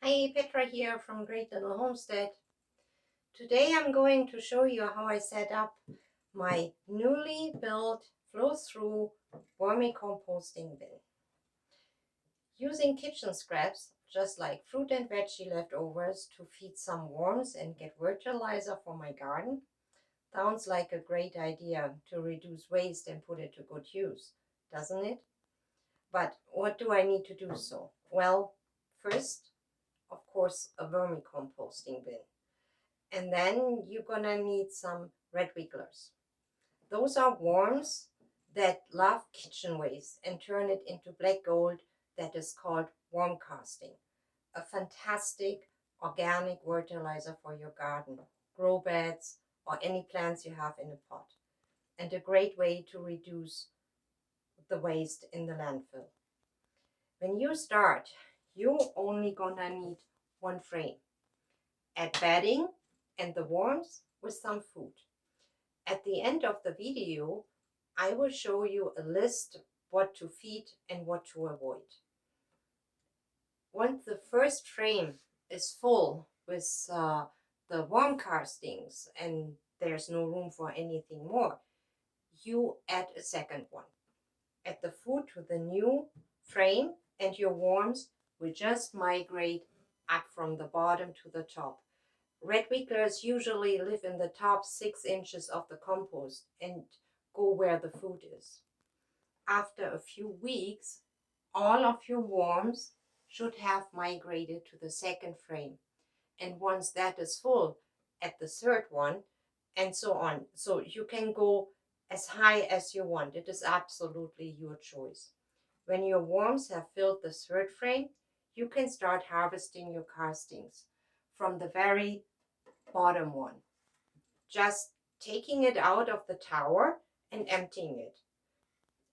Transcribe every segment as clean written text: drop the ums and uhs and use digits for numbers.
Hi, Petra here from Great Little Homestead. Today I'm going to show you how I set up my newly built flow-through vermicomposting bin. Using kitchen scraps, just like fruit and veggie leftovers, to feed some worms and get fertilizer for my garden, sounds like a great idea to reduce waste and put it to good use, doesn't it? But what do I need to do so? Well, first, of course, a vermicomposting bin. And then you're gonna need some red wigglers. Those are worms that love kitchen waste and turn it into black gold. That is called worm casting. A fantastic organic fertilizer for your garden, grow beds, or any plants you have in a pot. And a great way to reduce the waste in the landfill. When you start, you're only gonna need one frame. Add bedding and the worms with some food. At the end of the video, I will show you a list what to feed and what to avoid. Once the first frame is full with the worm castings and there's no room for anything more, you add a second one. Add the food to the new frame and your worms will just migrate up from the bottom to the top. Red wigglers usually live in the top 6 inches of the compost and go where the food is. After a few weeks, all of your worms should have migrated to the second frame. And once that is full, at the third one, and so on. So you can go as high as you want. It is absolutely your choice. When your worms have filled the third frame, you can start harvesting your castings from the very bottom one. Just taking it out of the tower and emptying it.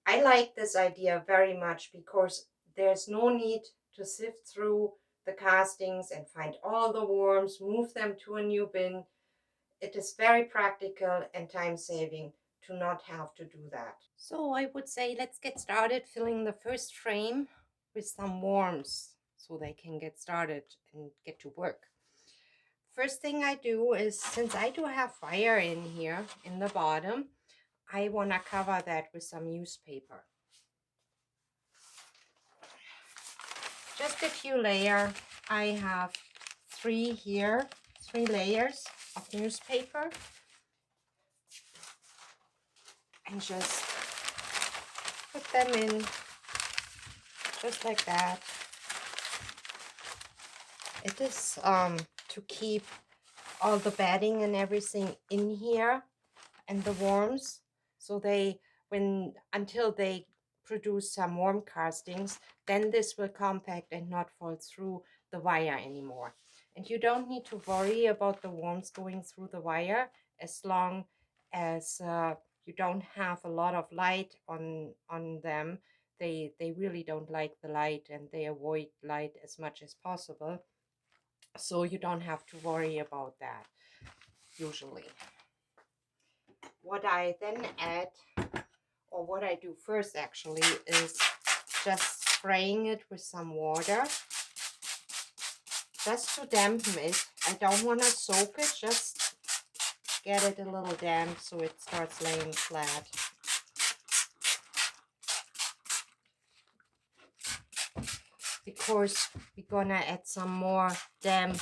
I like this idea very much because there's no need to sift through the castings and find all the worms, move them to a new bin. It is very practical and time saving to not have to do that. So I would say let's get started filling the first frame with some worms so they can get started and get to work. First thing I do is, since I do have fire in here in the bottom, I want to cover that with some newspaper. Just a few layers. I have three here, 3 layers of newspaper. And just put them in just like that. It is to keep all the bedding and everything in here and the worms, so they until they produce some worm castings, then this will compact and not fall through the wire anymore. And you don't need to worry about the worms going through the wire as long as you don't have a lot of light on them. They really don't like the light and they avoid light as much as possible. So you don't have to worry about that usually. What I then add, or what I do first actually, is just spraying it with some water just to dampen it. I don't want to soak it, just get it a little damp so it starts laying flat. Because we're gonna add some more damp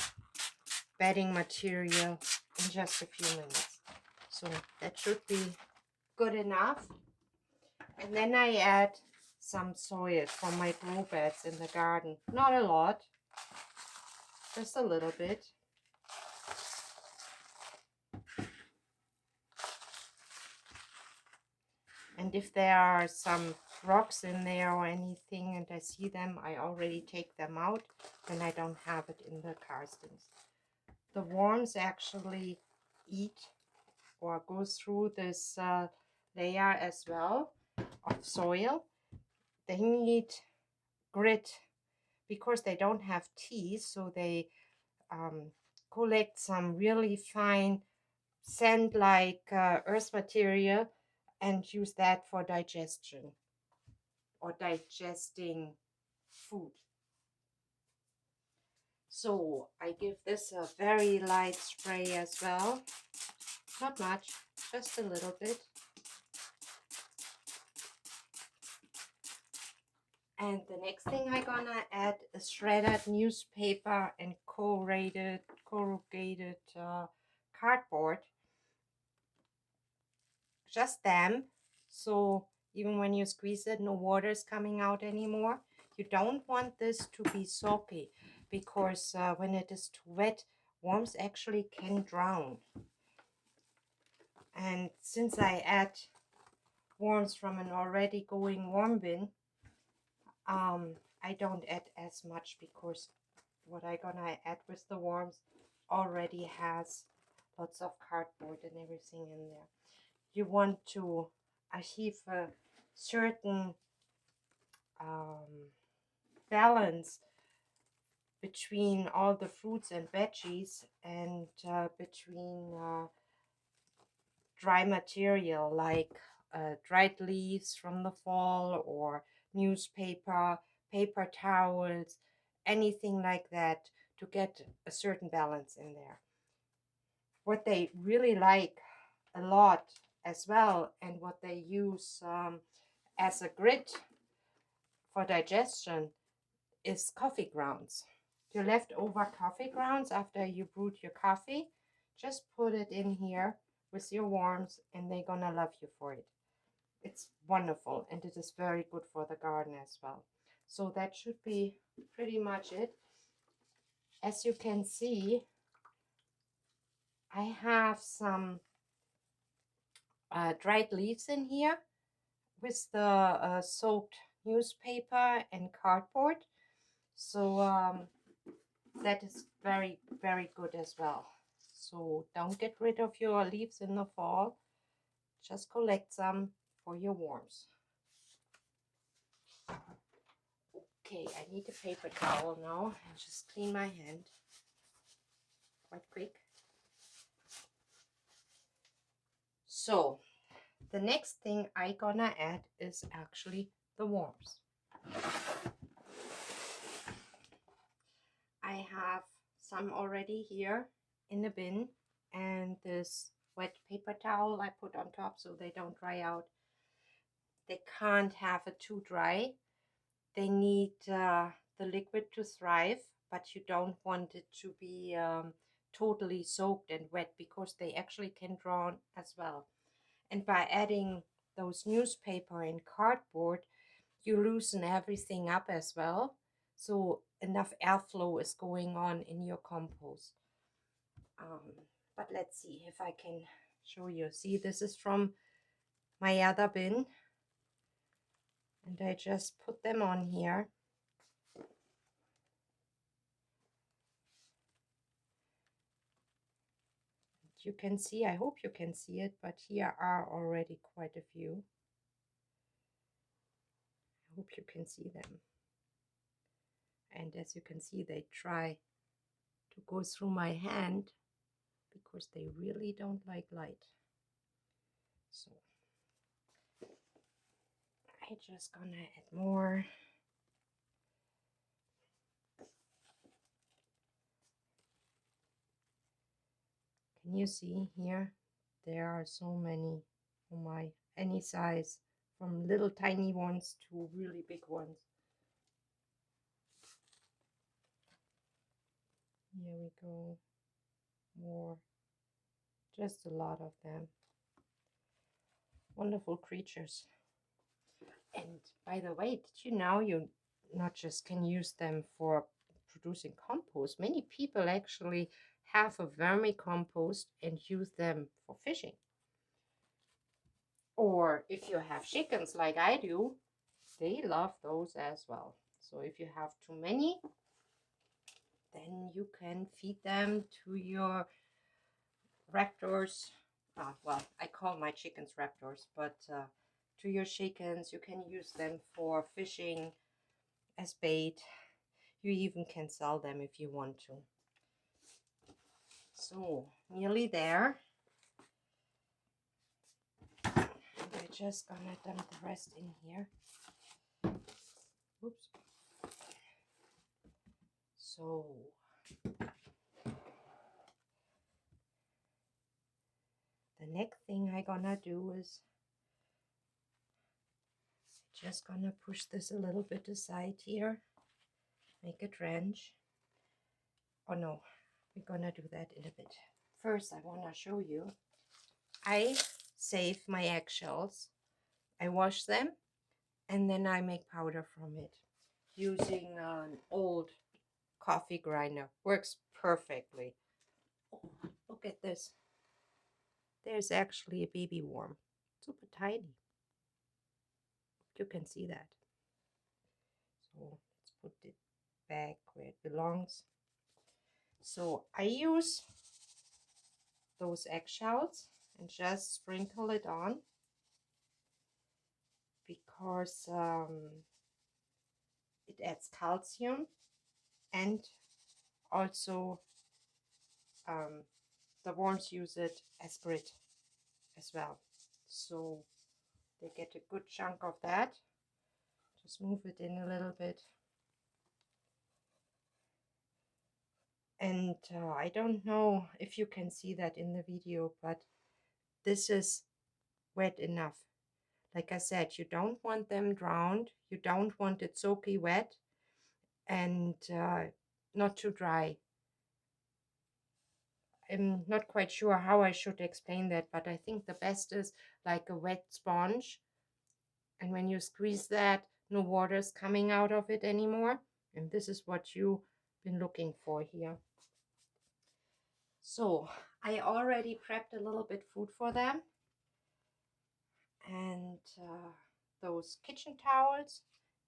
bedding material in just a few minutes. So that should be good enough. And then I add some soil from my grow beds in the garden. Not a lot, just a little bit. And if there are some rocks in there or anything and I see them, I already take them out, then I don't have it in the castings. The worms actually eat or go through this layer as well of soil. They need grit because they don't have teeth, so they collect some really fine sand-like earth material and use that for digestion or digesting food. So I give this a very light spray as well. Not much, just a little bit. And the next thing I'm gonna add is shredded newspaper and corrugated cardboard. Just damp, so even when you squeeze it, no water is coming out anymore. You don't want this to be soggy, because when it is too wet, worms actually can drown. And since I add worms from an already going worm bin, I don't add as much, because what I'm gonna add with the worms already has lots of cardboard and everything in there. You want to achieve a certain balance between all the fruits and veggies, and between dry material like dried leaves from the fall, or newspaper, paper towels, anything like that, to get a certain balance in there. What they really like a lot as well, and what they use as a grit for digestion, is coffee grounds. Your leftover coffee grounds after you brewed your coffee, just put it in here with your worms, and they're gonna love you for it. It's wonderful, and it is very good for the garden as well. So that should be pretty much it. As you can see, I have some dried leaves in here with the soaked newspaper and cardboard. So that is very, very good as well. So don't get rid of your leaves in the fall. Just collect some for your worms. Okay, I need a paper towel now and just clean my hand quite quick. So the next thing I gonna add is actually the worms. I have some already here in the bin, and this wet paper towel I put on top so they don't dry out. They can't have it too dry. They need the liquid to thrive, but you don't want it to be totally soaked and wet, because they actually can drown as well. And by adding those newspaper and cardboard, you loosen everything up as well, so enough airflow is going on in your compost. But let's see if I can show you. See, this is from my other bin, and I just put them on here. You can see, I hope you can see it, but here are already quite a few. I hope you can see them. And as you can see, they try to go through my hand, because they really don't like light. So I just gonna add more. Can you see here? There are so many. Oh my, any size, from little tiny ones to really big ones. Here we go. More. Just a lot of them. Wonderful creatures. And by the way, did you know you not just can use them for producing compost? Many people actually have a vermicompost and use them for fishing. Or if you have chickens like I do, they love those as well. So if you have too many, then you can feed them to your raptors. Well, I call my chickens raptors, but to your chickens, you can use them for fishing, as bait. You even can sell them if you want to. So, nearly there. And we're just gonna dump the rest in here. Oops. So, I gonna do is just gonna push this a little bit aside here, make a trench. Oh no, we're gonna do that in a bit. First, I wanna show you, I save my eggshells. I wash them and then I make powder from it using an old coffee grinder. Works perfectly. Oh, look at this. There's actually a baby worm. Super tiny. You can see that. So let's put it back where it belongs. So I use those eggshells and just sprinkle it on because it adds calcium, and also the worms use it as grit as well. So they get a good chunk of that. Just move it in a little bit. And I don't know if you can see that in the video, but this is wet enough. Like I said, you don't want them drowned. You don't want it soaky wet, and not too dry. I'm not quite sure how I should explain that, but I think the best is like a wet sponge. And when you squeeze that, no water is coming out of it anymore. And this is what you've been looking for here. So I already prepped a little bit food for them. And those kitchen towels,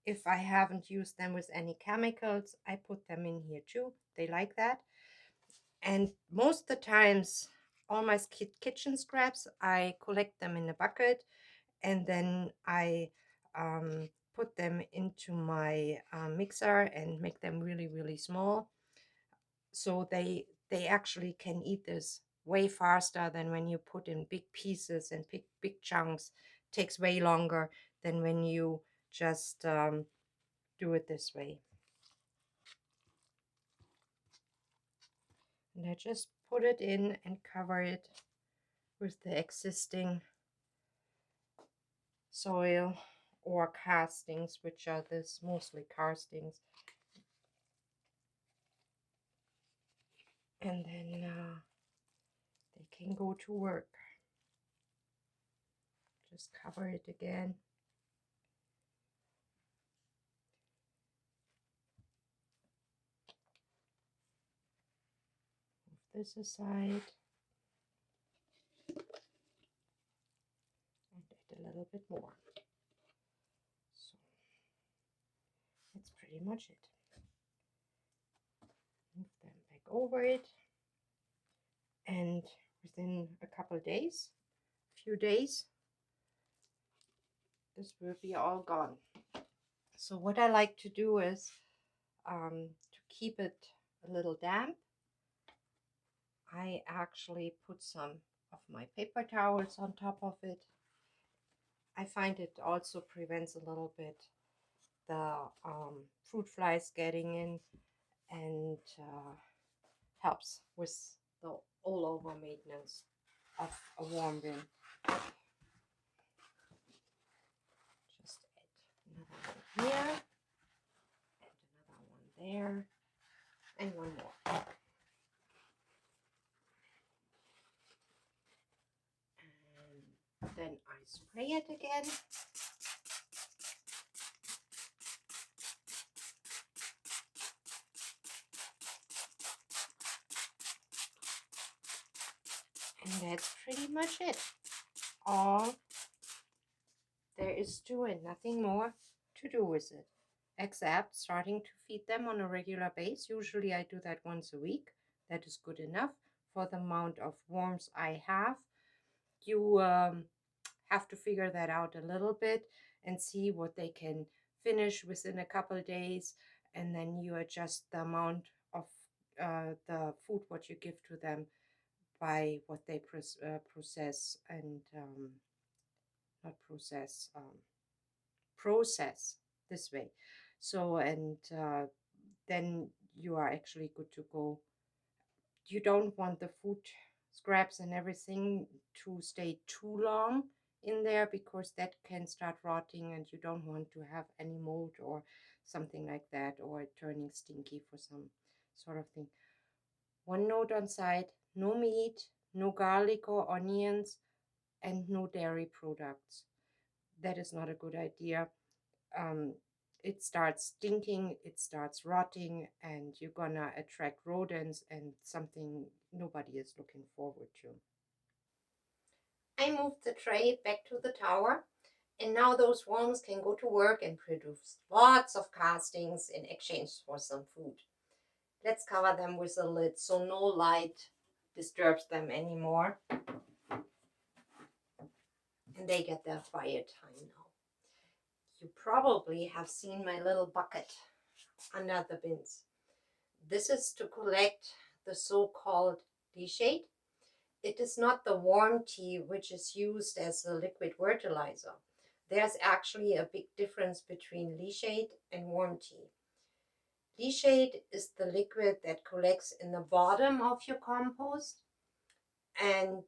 if I haven't used them with any chemicals, I put them in here too. They like that. And most of the times, all my kitchen scraps, I collect them in a bucket, and then I put them into my mixer and make them really, really small. So they actually can eat this way faster than when you put in big pieces and big chunks. It takes way longer than when you just do it this way. And I just put it in and cover it with the existing soil or castings, which are this mostly castings. And then they can go to work. Just cover it again. Move this aside. And add a little bit more. So that's pretty much it. Move them back over it. And within a couple of days, few days, this will be all gone. So what I like to do is to keep it a little damp, I actually put some of my paper towels on top of it. I find it also prevents a little bit the fruit flies getting in, and helps with the all over maintenance of a warm bin. Just add another one here, and another one there, and one more. And then I spray it again. And that's pretty much it. All there is to it, nothing more to do with it, except starting to feed them on a regular basis. Usually I do that once a week. That is good enough for the amount of worms I have. You have to figure that out a little bit and see what they can finish within a couple of days, and then you adjust the amount of the food what you give to them by what they process and not process, process this way. So, and then you are actually good to go. You don't want the food scraps and everything to stay too long in there, because that can start rotting and you don't want to have any mold or something like that, or it turning stinky for some sort of thing. One note on side: no meat, no garlic or onions, and no dairy products. That is not a good idea. um, it starts stinking, it starts rotting, and you're gonna attract rodents and something nobody is looking forward to. I moved the tray back to the tower, and now those worms can go to work and produce lots of castings in exchange for some food. Let's cover them with a lid so no light disturbs them anymore, and they get their quiet time now. You probably have seen my little bucket under the bins. This is to collect the so-called leachate. It is not the worm tea which is used as a liquid fertilizer. There's actually a big difference between leachate and worm tea. Leachate is the liquid that collects in the bottom of your compost, and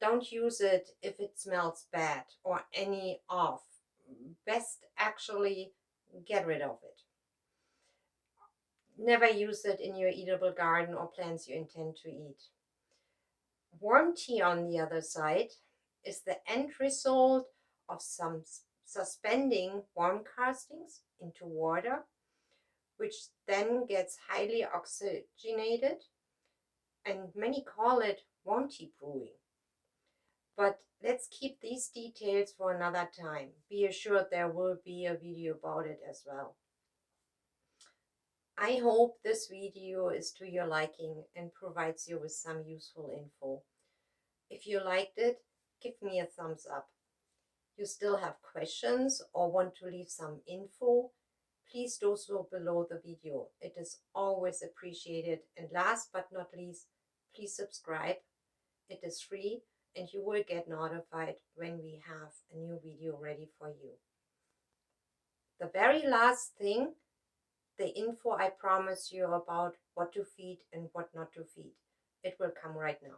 don't use it if it smells bad or any off. Best actually get rid of it. Never use it in your eatable garden or plants you intend to eat. Worm tea, on the other side, is the end result of some suspending worm castings into water, which then gets highly oxygenated, and many call it worm tea brewing. But let's keep these details for another time. Be assured there will be a video about it as well. I hope this video is to your liking and provides you with some useful info. If you liked it, give me a thumbs up. You still have questions or want to leave some info, please do so below the video. It is always appreciated. And last but not least, please subscribe. It is free and you will get notified when we have a new video ready for you. The very last thing, the info I promised you about what to feed and what not to feed. It will come right now.